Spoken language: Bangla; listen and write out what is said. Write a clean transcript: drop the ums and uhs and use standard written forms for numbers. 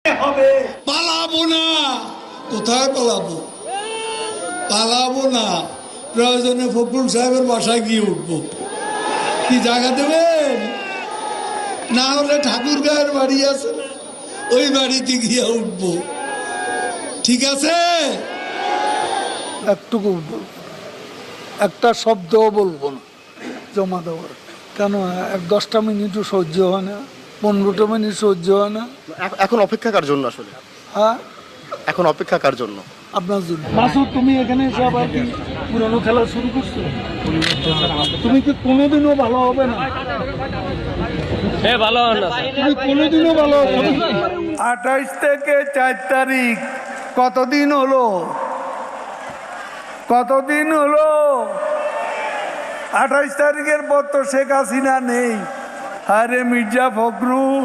হবে। পালাবো না। কোথায় পালাবো? পালাবো না, প্রয়োজনে ফখরুল সাহেবের বাসায় গিয়ে উঠবো। কি জায়গা দেবেন? না হলে ঠাকুর গায়ের বাড়ি আছে, ওই বাড়িতে গিয়ে উঠবো। ঠিক আছে? একটুকু একটা শব্দও বলবো না জমা দেওয়ার। কেন 10টা মিনিটও সহ্য হয় না, 15টা মিনিট সহ্য হয় না। এখন অপেক্ষা কার জন্য আসলে? হ্যাঁ, এখন অপেক্ষা কার জন্য? আপনার জন্য। মাসুদ, তুমি এখানে এসে আবার কি পুরনো খেলা শুরু করছো? তুমি কি কোনোদিনও ভালো হবে না? তুমি কোনোদিনও ভালো হবে না। 28 থেকে 4 তারিখ কতদিন হলো? কতদিন হলো? 28 তারিখের পর তো শেখ হাসিনা নেই। আরে মির্জা ফখরুল,